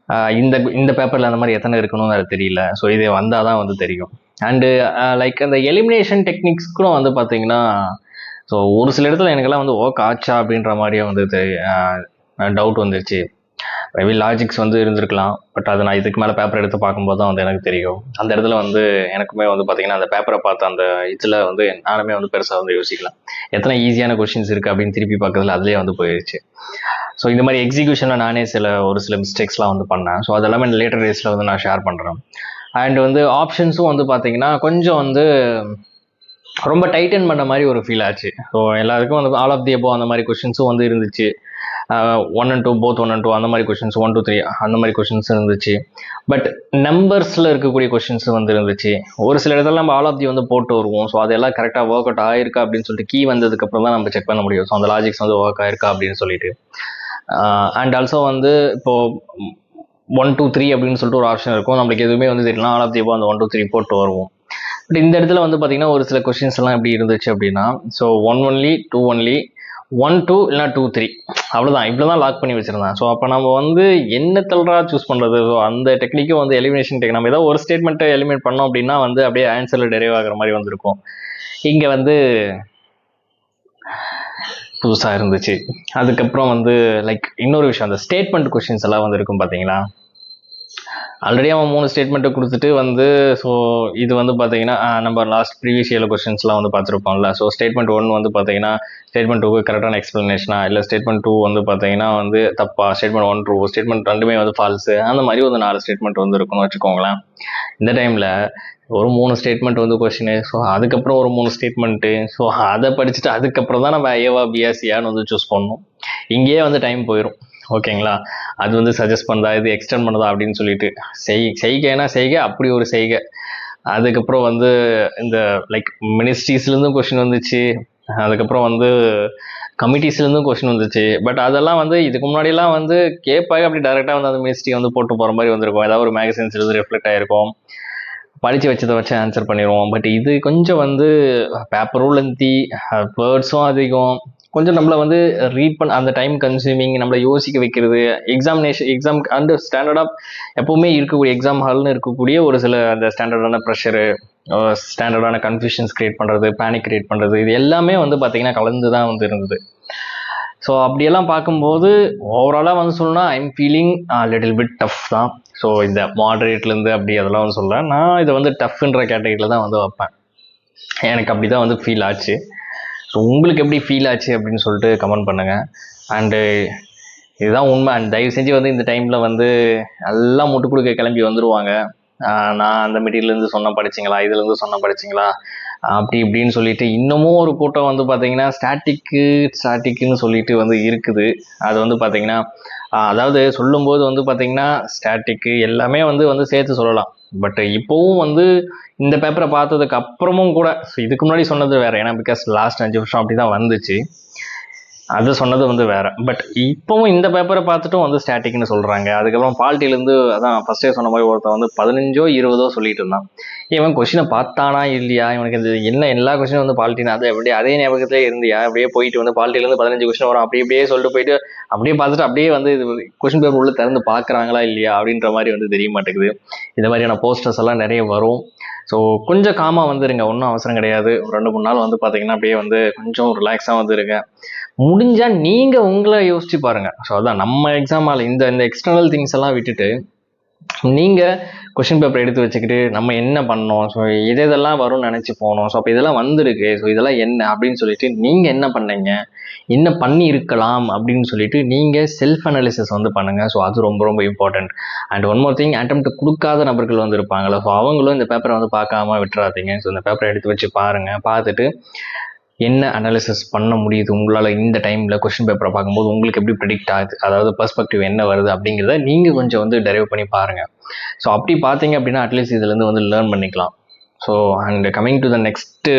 இந்த பேப்பரில் அந்த மாதிரி எத்தனை இருக்கணும்னு வேறு தெரியல. ஸோ இது வந்தால் தான் வந்து தெரியும். அண்டு லைக் அந்த எலிமினேஷன் டெக்னிக்ஸ் கூட வந்து பார்த்தீங்கன்னா ஸோ ஒரு சில இடத்துல எனக்கெல்லாம் வந்து ஒர்க் ஆச்சா அப்படின்ற மாதிரியே வந்து டவுட் வந்துருச்சு. மேபி லாஜிக்ஸ் வந்து இருந்திருக்கலாம். பட் அது நான் இதுக்கு மேலே பேப்பர் எடுத்து பார்க்கும்போது தான் வந்து எனக்கு தெரியும். அந்த இடத்துல வந்து எனக்குமே வந்து பார்த்தீங்கன்னா அந்த பேப்பரை பார்த்து அந்த இதில் வந்து நானுமே வந்து பெருசாக வந்து யோசிக்கலாம். எத்தனை ஈஸியான கொஷின்ஸ் இருக்குது அப்படின்னு திருப்பி பார்க்கறதுல அதுலேயே வந்து போயிடுச்சு. ஸோ இந்த மாதிரி எக்ஸிக்யூஷனில் நானே ஒரு சில மிஸ்டேக்ஸ்லாம் வந்து பண்ணேன். ஸோ அதெல்லாமே லேட்டர் டேஸில் வந்து நான் ஷேர் பண்ணுறேன். அண்ட் வந்து ஆப்ஷன்ஸும் வந்து பார்த்தீங்கன்னா கொஞ்சம் வந்து ரொம்ப டைட்டன் பண்ண மாதிரி ஒரு ஃபீல் ஆச்சு. ஸோ எல்லாருக்கும் வந்து ஆல் ஆஃப் தி அபோவ் அந்த மாதிரி கொஷின்ஸும் வந்து இருந்துச்சு. 1 and 2 போத் 1 and 2 அந்த மாதிரி கொஷின்ஸ், 1 2 3 அந்த மாதிரி கொஷின்ஸ் இருந்துச்சு. பட் நம்பர்ஸில் இருக்கக்கூடிய கொஷின்ஸ் வந்து இருந்துச்சு. ஒரு சில இடத்துல நம்ம ஆல் ஆஃப் தி வந்து போட்டு வருவோம். ஸோ அதெல்லாம் கரெக்டாக ஒர்க் அவுட் ஆயிருக்கா அப்படின்னு சொல்லிட்டு கீ வந்ததுக்கப்புறம் தான் நம்ம செக் பண்ண முடியும். ஸோ அந்த லாஜிக்ஸ் வந்து ஒர்க் ஆயிருக்கா அப்படின்னு சொல்லிட்டு. அண்ட் ஆல்சோ வந்து இப்போது 1 2 3 அப்படின்னு சொல்லிட்டு ஒரு ஆப்ஷன் இருக்கும். நம்மளுக்கு எதுவுமே வந்து தெரியலாம், ஆல் ஆஃப் தி அபோவ் அந்த 1 2 3 போட்டு வருவோம். பட் இந்த இடத்துல வந்து பார்த்தீங்கன்னா ஒரு சில கொஷின்ஸ் எல்லாம் எப்படி இருந்துச்சு அப்படின்னா, ஸோ 1 only 2 only 1 2 இல்லைனா 2 3 அவ்வளோதான், இவ்வளோ தான் லாக் பண்ணி வச்சுருந்தேன். ஸோ அப்போ நம்ம வந்து என்ன தல்றா சூஸ் பண்ணுறது? ஸோ அந்த டெக்னிக்கும் வந்து எலிமினேஷன் டெக்னிக். நம்ம ஏதாவது ஒரு ஸ்டேட்மெண்ட்டை எலிமினேட் பண்ணோம் அப்படின்னா வந்து அப்படியே ஆன்சரில் டெரைவ் ஆகிற மாதிரி வந்திருக்கும். இங்கே வந்து புதுசாக இருந்துச்சு. அதுக்கப்புறம் வந்து லைக் இன்னொரு விஷயம், அந்த ஸ்டேட்மெண்ட் கொஷின்ஸ் எல்லாம் வந்து இருக்கும் பார்த்தீங்களா. ஆல்ரெடி அவன் 3 ஸ்டேட்மெண்ட்டை கொடுத்துட்டு வந்து ஸோ இது வந்து பார்த்தீங்கன்னா நம்ம லாஸ்ட் ப்ரீவியஸ் இயர் கொஷின்ஸ்லாம் வந்து பார்த்துருப்போம்ல. ஸோ ஸ்டேட்மெண்ட் 1 வந்து பார்த்தீங்கன்னா ஸ்டேட்மெண்ட் 2க்கு கரெக்டான எக்ஸ்ப்ளனேஷனா, இல்லை ஸ்டேட்மெண்ட் 2 வந்து பார்த்தீங்கன்னா வந்து தப்பா, ஸ்டேட்மெண்ட் 1 ட்ரூ, ஸ்டேட்மெண்ட் 2மே வந்து ஃபால்ஸு, அந்த மாதிரி ஒரு 4 ஸ்டேட்மெண்ட் வந்து இருக்குன்னு வச்சுக்கோங்களேன். இந்த டைமில் ஒரு 3 ஸ்டேட்மெண்ட் வந்து கொஷினு, ஸோ அதுக்கப்புறம் ஒரு 3 ஸ்டேட்மெண்ட்டு, ஸோ அதை படிச்சுட்டு அதுக்கப்புறம் தான் நம்ம ஏவா பியா சியான்னு வந்து சூஸ் பண்ணணும். இங்கேயே வந்து டைம் போயிடும். ஓகேங்களா. அது வந்து சஜஸ்ட் பண்ணுறதா, இது எக்ஸ்டெண்ட் பண்ணுறதா அப்படின்னு சொல்லிட்டு செய்கைனா செய்கை, அப்படி ஒரு செய்கை. அதுக்கப்புறம் வந்து இந்த லைக் மினிஸ்ட்ரிஸ்லேருந்தும் கொஷின் வந்துச்சு. அதுக்கப்புறம் வந்து கமிட்டிஸ்லேருந்தும் கொஷின் வந்துச்சு. பட் அதெல்லாம் வந்து இதுக்கு முன்னாடிலாம் வந்து கேட்பாங்க, அப்படி டேரெக்டாக வந்து அந்த மினிஸ்ட்ரி வந்து போட்டு போகிற மாதிரி வந்திருக்கும். ஏதாவது ஒரு மேகசின்ஸ் இருந்து ரிஃப்ளெக்ட் ஆகிருக்கும், படித்து வச்சதை வச்சு ஆன்சர் பண்ணிடுவோம். பட் இது கொஞ்சம் வந்து பேப்பரும் லென்த்தி, வேர்ட்ஸும் அதிகம், கொஞ்சம் நம்மளை வந்து ரீட் பண்ண அந்த டைம் கன்சியூமிங், நம்மளை யோசிக்க வைக்கிறது. எக்ஸாம் அந்த ஸ்டாண்டர்டாக எப்போவுமே இருக்கக்கூடிய எக்ஸாம் ஹால்னு இருக்கக்கூடிய ஒரு சில அந்த ஸ்டாண்டர்டான ப்ரெஷரு, ஸ்டாண்டர்டான கன்ஃபியூஷன்ஸ் க்ரியேட் பண்ணுறது, பேனிக் க்ரியேட் பண்ணுறது, இது எல்லாமே வந்து பார்த்திங்கன்னா கலந்து தான் வந்து இருந்தது. ஸோ அப்படியெல்லாம் பார்க்கும்போது ஓவராலாக வந்து சொல்லணும்னா I'm feeling little bit tough தான். ஸோ இந்த மாடரேட்லேருந்து அப்படி அதெல்லாம் வந்து சொல்ல, நான் இதை வந்து டஃப்ன்ற கேட்டகரியில் தான் வந்து வைப்பேன். எனக்கு அப்படி தான் வந்து ஃபீல் ஆச்சு. ஸோ உங்களுக்கு எப்படி ஃபீல் ஆச்சு அப்படின்னு சொல்லிட்டு கமெண்ட் பண்ணுங்கள். அண்டு இதுதான் உண்மை. அண்ட் தயவு செஞ்சு வந்து இந்த டைமில் வந்து எல்லாம் முட்டு கொடுக்க கிளம்பி வந்துடுவாங்க. நான் அந்த மெட்டீரியல்லேருந்து சொன்ன படிச்சிங்களா, இதுலேருந்து சொன்ன படிச்சிங்களா, அப்படி இப்படின்னு சொல்லிட்டு இன்னமும் ஒரு கூட்டம் வந்து பார்த்தீங்கன்னா ஸ்டாட்டிக்குன்னு சொல்லிட்டு வந்து இருக்குது. அது வந்து பார்த்தீங்கன்னா அதாவது சொல்லும்போது வந்து பார்த்தீங்கன்னா ஸ்டாட்டிக்கு எல்லாமே வந்து சேர்த்து சொல்லலாம். பட் இப்போவும் வந்து இந்த பேப்பரை பார்த்ததுக்கு அப்புறமும் கூட இதுக்கு முன்னாடி சொன்னது வேறு. ஏன்னா பிகாஸ் லாஸ்ட் 5 வருஷம் அப்படி தான் வந்துச்சு, அது சொன்னது வந்து வேறு. பட் இப்போவும் இந்த பேப்பரை பார்த்துட்டும் வந்து ஸ்டாட்டிக்னு சொல்கிறாங்க. அதுக்கப்புறம் பாலிட்டிலேருந்து அதான் ஃபஸ்ட்டே சொன்ன மாதிரி ஒருத்தன் வந்து 15 20 சொல்லிட்டு இருந்தான். இவன் கொஷினை பார்த்தானா இல்லையா, இவனுக்கு இந்த என்ன எல்லா கொஷினும் வந்து பாலிட்டினா அது அப்படியே அதே ஞாபகத்திலே இருந்தியா, அப்படியே போயிட்டு வந்து பாலிட்டிலேருந்து 15 கொஷின் வரும், அப்படியே சொல்லிட்டு போயிட்டு அப்படியே பார்த்துட்டு அப்படியே வந்து இது கொஷின் பேப்பர் உள்ள திறந்து பார்க்குறாங்களா இல்லையா அப்படின்ற மாதிரி வந்து தெரிய மாட்டேங்குது. இந்த மாதிரியான போஸ்டர்ஸ் எல்லாம் நிறைய வரும். ஸோ கொஞ்சம் காமாக வந்துருங்க, ஒன்றும் அவசரம் கிடையாது. ஒரு 2-3 நாள் வந்து பார்த்தீங்கன்னா அப்படியே வந்து கொஞ்சம் ரிலாக்ஸாக வந்துருங்க. முடிஞ்சால் நீங்கள் உங்களை யோசிச்சு பாருங்கள். ஸோ அதான் நம்ம எக்ஸாம் ஹால் இந்த எக்ஸ்டர்னல் திங்ஸ் எல்லாம் விட்டுட்டு நீங்கள் கொஷின் பேப்பர் எடுத்து வச்சுக்கிட்டு நம்ம என்ன பண்ணோம், ஸோ இதெல்லாம் வரும்னு நினச்சி போனோம், ஸோ அப்போ இதெல்லாம் வந்திருக்கு, ஸோ இதெல்லாம் என்ன அப்படின்னு சொல்லிட்டு நீங்கள் என்ன பண்ணீங்க, என்ன பண்ணி இருக்கலாம் அப்படின்னு சொல்லிட்டு நீங்கள் செல்ஃப் அனாலிசிஸ் வந்து பண்ணுங்கள். ஸோ அது ரொம்ப ரொம்ப important. And one more thing, attempt கொடுக்காத நபர்கள் வந்து இருப்பாங்களா, ஸோ அவங்களும் இந்த பேப்பரை வந்து பார்க்காம விட்டுறாதீங்க. ஸோ இந்த பேப்பரை எடுத்து வச்சு பாருங்கள். பார்த்துட்டு என்ன அனாலிசிஸ் பண்ண முடியுது உங்களால் இந்த டைமில் கொஷின் பேப்பரை பார்க்கும்போது உங்களுக்கு எப்படி ப்ரெடிக்ட் ஆகுது, அதாவது பெர்ஸ்பெக்டிவ் என்ன வருது அப்படிங்கிறத நீங்கள் கொஞ்சம் வந்து டெரைவ் பண்ணி பாருங்கள். ஸோ அப்படி பார்த்தீங்க அப்படின்னா அட்லீஸ்ட் இதுலேருந்து வந்து லேர்ன் பண்ணிக்கலாம். So and coming to the next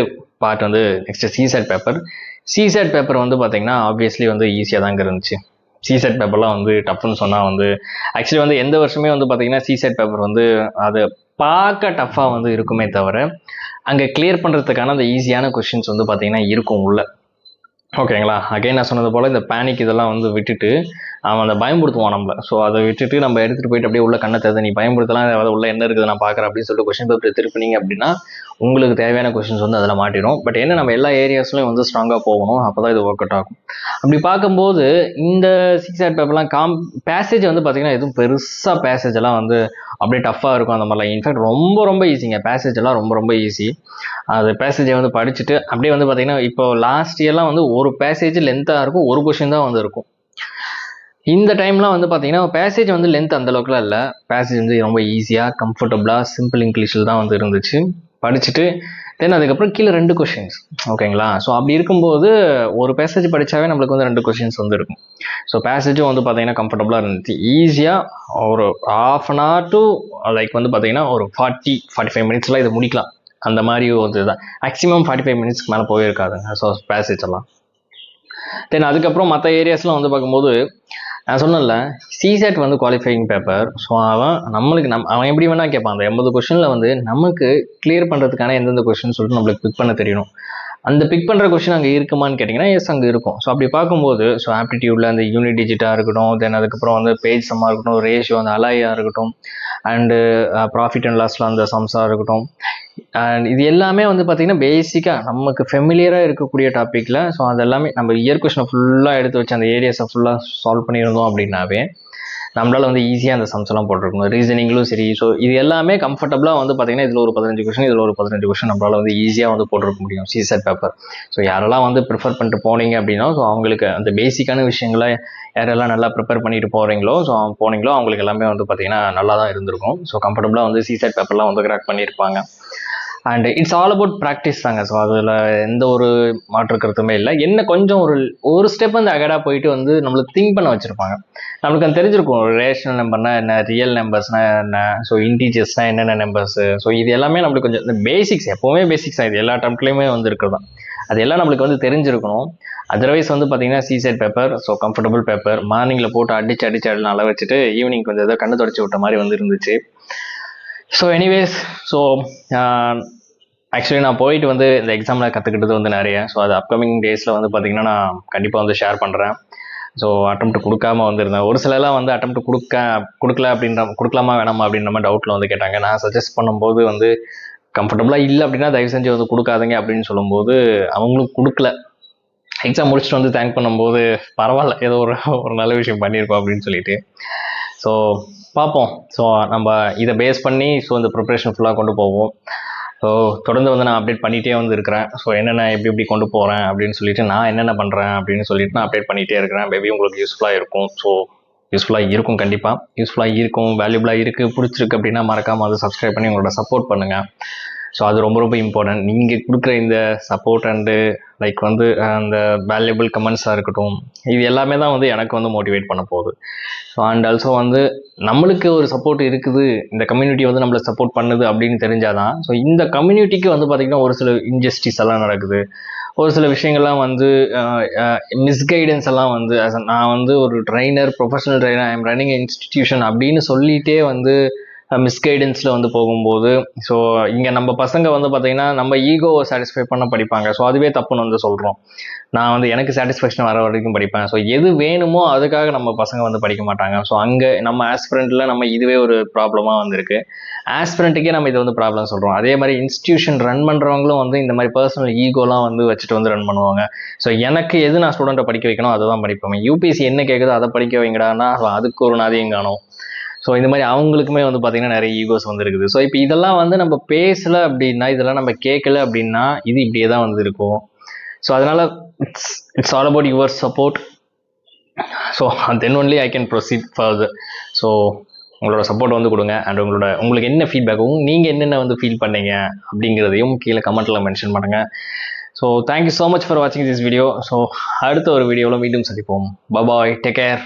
part வந்து நெக்ஸ்ட்டு சிசெட் பேப்பர். சிசெட் பேப்பர் வந்து பார்த்திங்கன்னா ஆப்வியஸ்லி வந்து ஈஸியாக தாங்க இருந்துச்சு. சிசெட் பேப்பர்லாம் வந்து டஃப்னு சொன்னால் வந்து ஆக்சுவலி வந்து எந்த வருஷமே வந்து பார்த்திங்கன்னா சிசெட் பேப்பர் வந்து அது பார்க்க டஃப்பாக வந்து இருக்குமே தவிர அங்கே கிளியர் பண்ணுறதுக்கான அந்த ஈஸியான கொஷின்ஸ் வந்து பார்த்திங்கன்னா இருக்கும் உள்ள. ஓகேங்களா. அகைன் நான் சொன்னது போல் இந்த பேனிக் இதெல்லாம் வந்து விட்டுட்டு அவன் அந்த பயம்படுத்துவான் நம்மள. ஸோ அதை விட்டுட்டு நம்ம எடுத்துகிட்டு போயிட்டு அப்படியே உள்ள கண்ணை திறந்து நீ பயன்படுத்தலாம், அதாவது உள்ள என்ன இருக்குது நான் பார்க்குறேன் அப்படின்னு சொல்லிட்டு கொஸ்டின் பேப்பர் திருப்பினீங்க அப்படின்னா உங்களுக்கு தேவையான கொஸ்டின்ஸ் வந்து அதில் மாட்டிடும். பட் என்ன நம்ம எல்லா ஏரியாஸ்லையும் வந்து ஸ்ட்ராங்காக போகணும், அப்போ தான் இது ஒர்க் அவுட் ஆகும். அப்படி பார்க்கும்போது இந்த சிக்ஸாட் பேப்பர்லாம் பேசேஜ் வந்து பார்த்தீங்கன்னா எதுவும் பெருசாக பேசேஜ் எல்லாம் வந்து அப்படியே டஃப்பாக இருக்கும் அந்த மாதிரிலாம். இன்ஃபேக்ட் ரொம்ப ரொம்ப ஈஸிங்க, பேசேஜ் எல்லாம் ரொம்ப ரொம்ப ஈஸி. அது பேசேஜை வந்து படிச்சுட்டு அப்படியே வந்து பார்த்தீங்கன்னா இப்போ லாஸ்ட் இயர்லாம் வந்து ஒரு பேசேஜ் லென்த்தாக இருக்கும், ஒரு கொஷின் தான் வந்து இருக்கும். இந்த டைம்லாம் வந்து பார்த்தீங்கன்னா பேசேஜ் வந்து லென்த் அந்த அளவுக்குலாம் இல்லை, பேசேஜ் வந்து ரொம்ப ஈஸியாக கம்ஃபர்டபுளாக சிம்பிள் இங்கிலீஷில் தான் வந்து இருந்துச்சு. படிச்சுட்டு தென் அதுக்கப்புறம் கீழே 2 கொஷின்ஸ். ஓகேங்களா. ஸோ அப்படி இருக்கும்போது ஒரு பேசேஜ் படித்தாவே நம்மளுக்கு வந்து 2 கொஷின்ஸ் வந்து இருக்கும். ஸோ பேசேஜும் வந்து பார்த்தீங்கன்னா கம்ஃபர்டபுளாக இருந்துச்சு. ஈஸியாக ஒரு ½ an hour டு லைக் வந்து பார்த்தீங்கன்னா ஒரு 40-45 மினிட்ஸ்லாம் இதை முடிக்கலாம். அந்த மாதிரி ஒரு இதுதான். மேக்ஸிமம் 45 மினிட்ஸ்க்கு மேலே போயிருக்காதுங்க ஸோ பேசேஜ் எல்லாம். தென் அதுக்கப்புறம் மற்ற ஏரியாஸ்லாம் வந்து பார்க்கும்போது நான் சொன்னேன்ல சிசேட் வந்து குவாலிஃபையிங் பேப்பர். ஸோ அவன் எப்படி வேணால் கேட்பான். அந்த 80 கொஷனில் வந்து நமக்கு கிளியர் பண்ணுறதுக்கான எந்தெந்த கொஷின் சொல்லிட்டு நம்மளுக்கு பிக் பண்ண தெரியணும். அந்த பிக் பண்ணுற கொஷின் அங்கே இருக்குமான்னு கேட்டிங்கன்னா எஸ் அங்கே இருக்கும். ஸோ அப்படி பார்க்கும்போது ஸோ ஆப்டிடியூடில் அந்த யூனிட் டிஜிட்டாக இருக்கட்டும், தென் அதுக்கப்புறம் வந்து பேஜ் சம்மாக இருக்கட்டும், ரேஷியோ அந்த அலாயாக இருக்கட்டும், அண்டு ப்ராஃபிட் அண்ட் லாஸில் அந்த சம்ஸாக இருக்கட்டும், அண்ட் இது எல்லாமே வந்து பார்த்திங்கன்னா பேசிக்காக நமக்கு ஃபெமிலியராக இருக்கக்கூடிய டாப்பிக்கில். ஸோ அது எல்லாமே நம்ம இயர் கொஷனை ஃபுல்லாக எடுத்து வச்சு அந்த ஏரியாஸை ஃபுல்லாக சால்வ் பண்ணியிருந்தோம் அப்படின்னாவே நம்மளால் வந்து ஈஸியாக அந்த சம்ஸ் எல்லாம் போட்டிருக்கணும். ரீசனிங்களும் சரி. ஸோ இது எல்லாமே கம்ஃபர்டபுளாக வந்து பார்த்தீங்கன்னா இதில் ஒரு 15 கொஷின், இதில் ஒரு 15 கொஷின் நம்மளால் வந்து ஈஸியாக வந்து போட்டிருக்க முடியும் சிசேட் பேப்பர். ஸோ யாரெல்லாம் வந்து ப்ரிஃபர் பண்ணிட்டு போனீங்க அப்படின்னா ஸோ அவங்களுக்கு அந்த பேசிக்கான விஷயங்களை யாரெல்லாம் நல்லா ப்ரிப்பேர் பண்ணிட்டு போகிறீங்களோ ஸோ போனீங்களோ அவங்களுக்கு எல்லாமே வந்து பார்த்தீங்கன்னா நல்லா தான் இருந்திருக்கும். ஸோ கம்ஃபர்டபுளாக வந்து சிசேட் பேப்பர்லாம் வந்து கிராக் பண்ணியிருப்பாங்க. And it's all about practice தாங்க. ஸோ அதில் எந்த ஒரு மாற்று கருத்துமே இல்லை. என்ன கொஞ்சம் ஒரு ஸ்டெப் வந்து அகடாக போயிட்டு வந்து நம்மளுக்கு திங்க் பண்ண வச்சுருப்பாங்க. நம்மளுக்கு அது தெரிஞ்சிருக்கும் ரேஷனல் நம்பர்னா என்ன, ரியல் நம்பர்ஸ்னால் என்ன, ஸோ இன்டீஜர்ஸ்னால் என்னென்ன நம்பர்ஸு. ஸோ இது எல்லாமே நம்மளுக்கு கொஞ்சம் இந்த பேசிக்ஸ் எப்போவுமே பேசிக்ஸ் தான், இது எல்லா டம்ப்லேயுமே வந்து இருக்கிறது தான். அது எல்லாம் நம்மளுக்கு வந்து தெரிஞ்சிருக்கணும். அதர்வைஸ் வந்து பார்த்தீங்கன்னா சிசேட் பேப்பர் ஸோ கம்ஃபர்டபுள் பேப்பர் மார்னிங்கில் போட்டு அடிச்சு அள வச்சுட்டு ஈவினிங் கொஞ்சம் ஏதோ கண்ணு தொடச்சி விட்ட மாதிரி வந்து இருந்துச்சு. ஸோ எனிவேஸ் ஸோ ஆக்சுவலி நான் போயிட்டு வந்து இந்த எக்ஸாமில் கற்றுக்கிட்டது வந்து நிறைய. ஸோ அது அப்கமிங் டேஸில் வந்து பார்த்திங்கன்னா நான் கண்டிப்பாக வந்து ஷேர் பண்ணுறேன். ஸோ அட்டெம்ப்ட் கொடுக்காம வந்துருந்தேன். ஒரு சிலலாம் வந்து அட்டெம்ப்ட் கொடுக்கலாமா வேணாமா அப்படின்ற மாதிரி டவுட்டில் வந்து கேட்டாங்க. நான் சஜஸ்ட் பண்ணும்போது வந்து கம்ஃபர்டபுளாக இல்லை அப்படின்னா தயவு செஞ்சு வந்து கொடுக்காதீங்க அப்படின்னு சொல்லும்போது அவங்களும் கொடுக்கல. எக்ஸாம் முடிச்சுட்டு வந்து தேங்க் பண்ணும்போது பரவாயில்ல ஏதோ ஒரு நல்ல விஷயம் பண்ணியிருக்கோம் அப்படின்னு சொல்லிட்டு. ஸோ பார்ப்போம். ஸோ நம்ம இதை பேஸ் பண்ணி ஸோ இந்த ப்ரிப்ரேஷன் ஃபுல்லாக கொண்டு போவோம். ஸோ தொடர்ந்து வந்து நான் அப்டேட் பண்ணிகிட்டே வந்து இருக்கிறேன். ஸோ என்னென்ன எப்படி கொண்டு போகிறேன் அப்படின்னு சொல்லிட்டு நான் என்னென்ன பண்ணுறேன் அப்படின்னு சொல்லிட்டு நான் அப்டேட் பண்ணிகிட்டே இருக்கிறேன். மேபி உங்களுக்கு யூஸ்ஃபுல்லாக இருக்கும். ஸோ யூஸ்ஃபுல்லாக இருக்கும், கண்டிப்பாக யூஸ்ஃபுல்லாக இருக்கும், வேல்யூபிளாக இருக்குது, பிடிச்சிருக்கு அப்படின்னா மறக்காமல் அதை சப்ஸ்கிரைப் பண்ணி உங்களோட சப்போர்ட் பண்ணுங்கள். ஸோ அது ரொம்ப ரொம்ப இம்பார்ட்டன்ட். நீங்கள் கொடுக்குற இந்த சப்போர்ட் அண்டு லைக் வந்து அந்த வேல்யூபிள் கமெண்ட்ஸாக இருக்கட்டும், இது எல்லாமே தான் வந்து எனக்கு வந்து மோட்டிவேட் பண்ண போகுது. ஸோ அண்ட் ஆல்சோ வந்து நம்மளுக்கு ஒரு சப்போர்ட் இருக்குது, இந்த கம்யூனிட்டி வந்து நம்மளை சப்போர்ட் பண்ணுது அப்படின்னு தெரிஞ்சாதான். ஸோ இந்த கம்யூனிட்டிக்கு வந்து பார்த்திங்கன்னா ஒரு சில இன்ஜஸ்டிஸ் எல்லாம் நடக்குது, ஒரு சில விஷயங்கள்லாம் வந்து மிஸ்கைடன்ஸ் எல்லாம் வந்து நான் வந்து ஒரு trainer, professional trainer, I am running institution அப்படின்னு சொல்லிகிட்டே வந்து மிஸ்கைடன்ஸில் வந்து போகும்போது ஸோ இங்கே நம்ம பசங்க வந்து பார்த்திங்கன்னா நம்ம ஈகோவை சாட்டிஸ்ஃபை பண்ண படிப்பாங்க. ஸோ அதுவே தப்புன்னு வந்து சொல்கிறோம். நான் வந்து எனக்கு சாட்டிஸ்ஃபேக்ஷன் வர வரைக்கும் படிப்பேன். ஸோ எது வேணுமோ அதுக்காக நம்ம பசங்க வந்து படிக்க மாட்டாங்க. ஸோ அங்கே நம்ம ஆஸ்பிரண்ட்டில் நம்ம இதுவே ஒரு ப்ராப்ளமாக வந்திருக்கு. ஆஸ்பிரண்ட்டுக்கே நம்ம இது வந்து ப்ராப்ளம் சொல்கிறோம். அதே மாதிரி இன்ஸ்டிடியூஷன் ரன் பண்ணுறவங்களும் வந்து இந்த மாதிரி பர்சனல் ஈகோலாம் வந்து வச்சுட்டு வந்து ரன் பண்ணுவாங்க. ஸோ எனக்கு எது நான் ஸ்டூடெண்ட்டை படிக்க வைக்கணும் அதை தான் படிப்பேன். யூபிஎஸ்சி என்ன கேட்குதோ அதை படிக்க வைங்கடான்னா அதுக்கு ஒரு நாதையும் காணும். ஸோ இந்த மாதிரி அவங்களுக்குமே வந்து பார்த்திங்கன்னா நிறைய ஈகோஸ் வந்து இருக்குது. ஸோ இப்போ இதெல்லாம் வந்து நம்ம பேசலை அப்படின்னா, இதெல்லாம் நம்ம கேட்கல அப்படின்னா இது இப்படியே தான் வந்து இருக்கும். ஸோ அதனால் it's all about your support. So then only I can proceed further. So உங்களோட சப்போர்ட் வந்து கொடுங்க. அண்ட் உங்களுக்கு என்ன ஃபீட்பேக்கும் நீங்கள் என்னென்ன வந்து ஃபீல் பண்ணீங்க அப்படிங்கிறதையும் கீழே கமெண்ட்டில் மென்ஷன் பண்ணுங்கள். So thank you so much for வாட்சிங் திஸ் வீடியோ. ஸோ அடுத்த ஒரு வீடியோவில் மீண்டும் சந்திப்போம். பாய், டேக் கேர்.